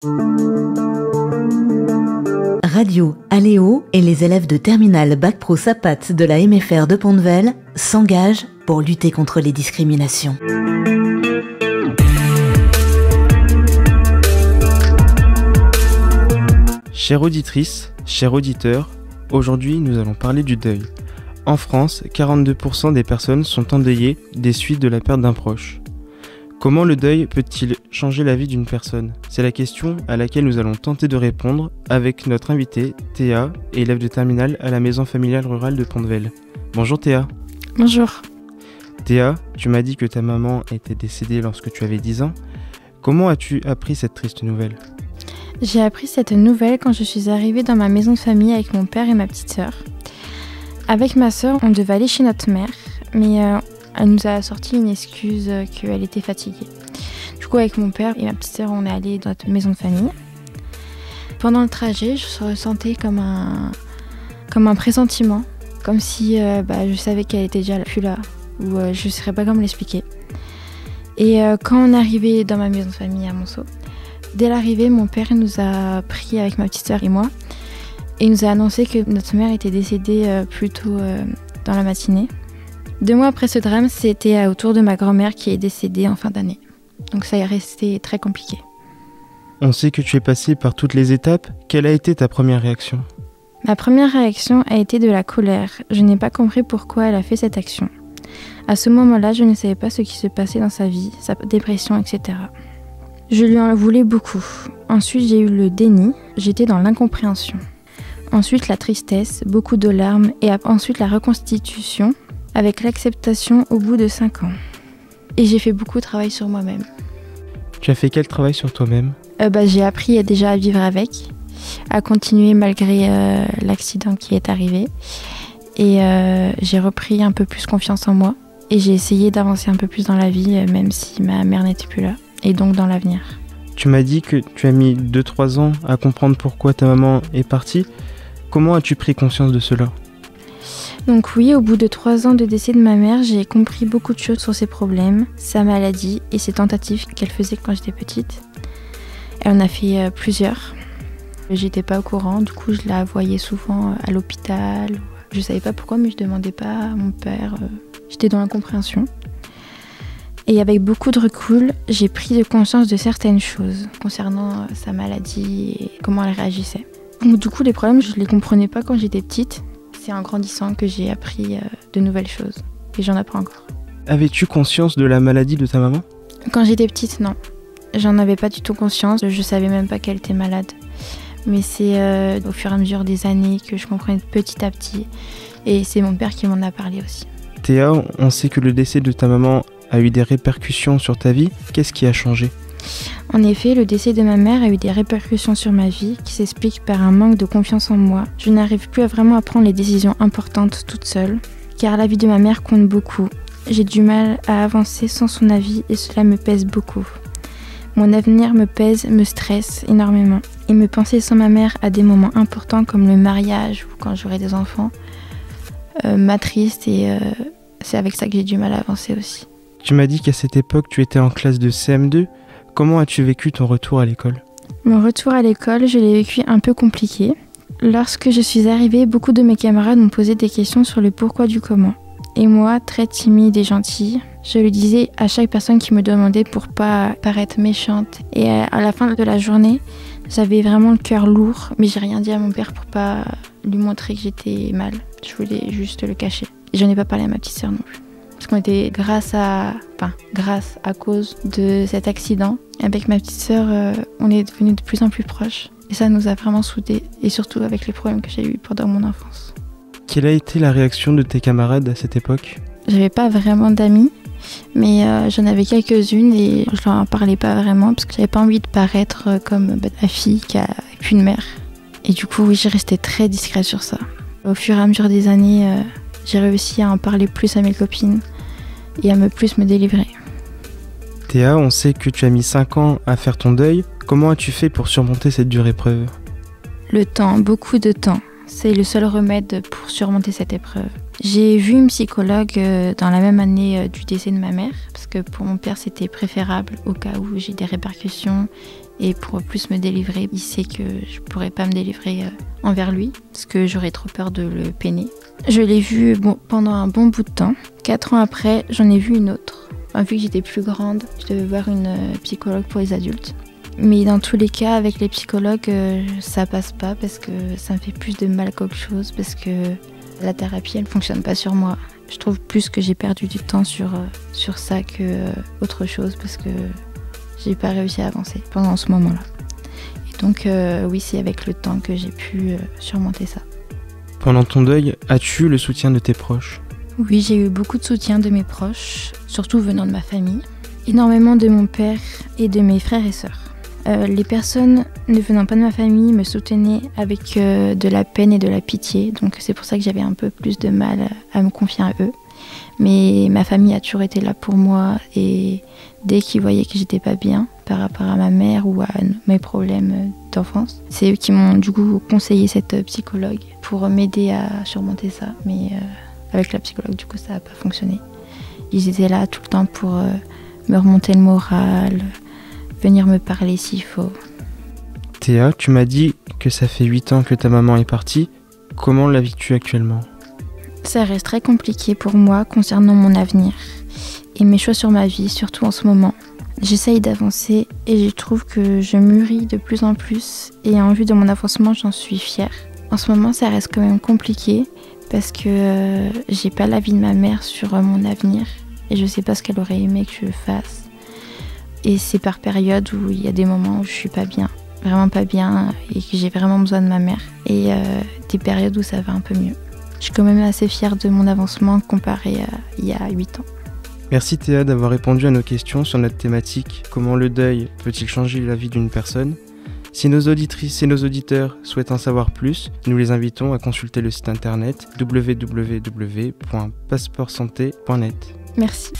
Radio Aléo et les élèves de terminale Bac Pro SAPAT de la MFR de Pont-de-Vel s'engagent pour lutter contre les discriminations. Chères auditrices, chers auditeurs, aujourd'hui nous allons parler du deuil. En France, 42% des personnes sont endeuillées des suites de la perte d'un proche. Comment le deuil peut-il changer la vie d'une personne ? C'est la question à laquelle nous allons tenter de répondre avec notre invitée, Théa, élève de terminale à la maison familiale rurale de Pont-de-Vel. Bonjour Théa. Bonjour. Théa, tu m'as dit que ta maman était décédée lorsque tu avais 10 ans. Comment as-tu appris cette triste nouvelle ? J'ai appris cette nouvelle quand je suis arrivée dans ma maison de famille avec mon père et ma petite sœur. Avec ma sœur, on devait aller chez notre mère, mais elle nous a sorti une excuse qu'elle était fatiguée. Du coup, avec mon père et ma petite sœur, on est allés dans notre maison de famille. Pendant le trajet, je ressentais comme un pressentiment, comme si je savais qu'elle était déjà plus là, ou je ne saurais pas comment l'expliquer. Et quand on est arrivé dans ma maison de famille à Monceau, dès l'arrivée, mon père nous a pris avec ma petite sœur et moi, et il nous a annoncé que notre mère était décédée plus tôt dans la matinée. 2 mois après ce drame, c'était au tour de ma grand-mère qui est décédée en fin d'année. Donc ça est resté très compliqué. On sait que tu es passée par toutes les étapes. Quelle a été ta première réaction ? Ma première réaction a été de la colère. Je n'ai pas compris pourquoi elle a fait cette action. À ce moment-là, je ne savais pas ce qui se passait dans sa vie, sa dépression, etc. Je lui en voulais beaucoup. Ensuite, j'ai eu le déni. J'étais dans l'incompréhension. Ensuite, la tristesse, beaucoup de larmes et ensuite la reconstitution avec l'acceptation au bout de 5 ans. Et j'ai fait beaucoup de travail sur moi-même. Tu as fait quel travail sur toi-même ? J'ai appris déjà à vivre avec, à continuer malgré l'accident qui est arrivé. Et j'ai repris un peu plus confiance en moi. Et j'ai essayé d'avancer un peu plus dans la vie, même si ma mère n'était plus là. Et donc dans l'avenir. Tu m'as dit que tu as mis 2-3 ans à comprendre pourquoi ta maman est partie. Comment as-tu pris conscience de cela ? Donc oui, au bout de 3 ans de décès de ma mère, j'ai compris beaucoup de choses sur ses problèmes, sa maladie et ses tentatives qu'elle faisait quand j'étais petite. Elle en a fait plusieurs. J'étais pas au courant, du coup je la voyais souvent à l'hôpital. Je savais pas pourquoi, mais je demandais pas à mon père. J'étais dans l'incompréhension. Et avec beaucoup de recul, j'ai pris de conscience de certaines choses concernant sa maladie et comment elle réagissait. Donc, du coup, les problèmes, je les comprenais pas quand j'étais petite. C'est en grandissant que j'ai appris de nouvelles choses. Et j'en apprends encore. Avais-tu conscience de la maladie de ta maman ? Quand j'étais petite, non. J'en avais pas du tout conscience. Je savais même pas qu'elle était malade. Mais c'est au fur et à mesure des années que je comprenais petit à petit. Et c'est mon père qui m'en a parlé aussi. Théa, on sait que le décès de ta maman a eu des répercussions sur ta vie. Qu'est-ce qui a changé ? En effet, le décès de ma mère a eu des répercussions sur ma vie qui s'expliquent par un manque de confiance en moi. Je n'arrive plus vraiment à prendre les décisions importantes toute seule, car la vie de ma mère compte beaucoup. J'ai du mal à avancer sans son avis et cela me pèse beaucoup. Mon avenir me pèse, me stresse énormément. Et me penser sans ma mère à des moments importants comme le mariage ou quand j'aurai des enfants m'attriste et c'est avec ça que j'ai du mal à avancer aussi. Tu m'as dit qu'à cette époque, tu étais en classe de CM2. Comment as-tu vécu ton retour à l'école ? Mon retour à l'école, je l'ai vécu un peu compliqué. Lorsque je suis arrivée, beaucoup de mes camarades m'ont posé des questions sur le pourquoi du comment. Et moi, très timide et gentille, je le disais à chaque personne qui me demandait pour pas paraître méchante. Et à la fin de la journée, j'avais vraiment le cœur lourd, mais j'ai rien dit à mon père pour pas lui montrer que j'étais mal. Je voulais juste le cacher. Et j'en ai pas parlé à ma petite sœur non plus. Parce qu'on était grâce à cause de cet accident, avec ma petite sœur, on est devenus de plus en plus proches. Et ça nous a vraiment soudés, et surtout avec les problèmes que j'ai eus pendant mon enfance. Quelle a été la réaction de tes camarades à cette époque ? J'avais pas vraiment d'amis, mais j'en avais quelques-unes et je leur en parlais pas vraiment parce que j'avais pas envie de paraître comme la fille qui a plus de mère. Et du coup, oui, j'ai resté très discrète sur ça. Au fur et à mesure des années, j'ai réussi à en parler plus à mes copines et à plus me délivrer. Théa, on sait que tu as mis 5 ans à faire ton deuil. Comment as-tu fait pour surmonter cette dure épreuve ? Le temps, beaucoup de temps. C'est le seul remède pour surmonter cette épreuve. J'ai vu une psychologue dans la même année du décès de ma mère, parce que pour mon père c'était préférable au cas où j'ai des répercussions Et pour plus me délivrer, il sait que je pourrais pas me délivrer envers lui, parce que j'aurais trop peur de le peiner. Je l'ai vu pendant un bon bout de temps. 4 ans après, j'en ai vu une autre. Enfin, vu que j'étais plus grande, je devais voir une psychologue pour les adultes. Mais dans tous les cas, avec les psychologues, ça passe pas parce que ça me fait plus de mal qu'autre chose, parce que la thérapie, elle fonctionne pas sur moi. Je trouve plus que j'ai perdu du temps sur ça que autre chose, parce que j'ai pas réussi à avancer pendant ce moment-là. Et donc oui, c'est avec le temps que j'ai pu surmonter ça. Pendant ton deuil, as-tu eu le soutien de tes proches ? Oui, j'ai eu beaucoup de soutien de mes proches, surtout venant de ma famille. Énormément de mon père et de mes frères et sœurs. Les personnes ne venant pas de ma famille me soutenaient avec de la peine et de la pitié, donc c'est pour ça que j'avais un peu plus de mal à me confier à eux. Mais ma famille a toujours été là pour moi, et dès qu'ils voyaient que j'étais pas bien par rapport à ma mère ou à mes problèmes d'enfance, c'est eux qui m'ont du coup conseillé cette psychologue pour m'aider à surmonter ça. Mais avec la psychologue, du coup, ça n'a pas fonctionné. Ils étaient là tout le temps pour me remonter le moral, venir me parler s'il faut. Théa, tu m'as dit que ça fait 8 ans que ta maman est partie. Comment la vis-tu actuellement ? Ça reste très compliqué pour moi concernant mon avenir et mes choix sur ma vie, surtout en ce moment. J'essaye d'avancer et je trouve que je mûris de plus en plus, et en vue de mon avancement, j'en suis fière. En ce moment, ça reste quand même compliqué parce que j'ai pas l'avis de ma mère sur mon avenir et je sais pas ce qu'elle aurait aimé que je fasse. Et c'est par période où il y a des moments où je suis pas bien, vraiment pas bien, et que j'ai vraiment besoin de ma mère. Et des périodes où ça va un peu mieux. Je suis quand même assez fière de mon avancement comparé à il y a 8 ans. Merci Théa d'avoir répondu à nos questions sur notre thématique « Comment le deuil peut-il changer la vie d'une personne ?» Si nos auditrices et nos auditeurs souhaitent en savoir plus, nous les invitons à consulter le site internet www.passeportsanté.net. Merci.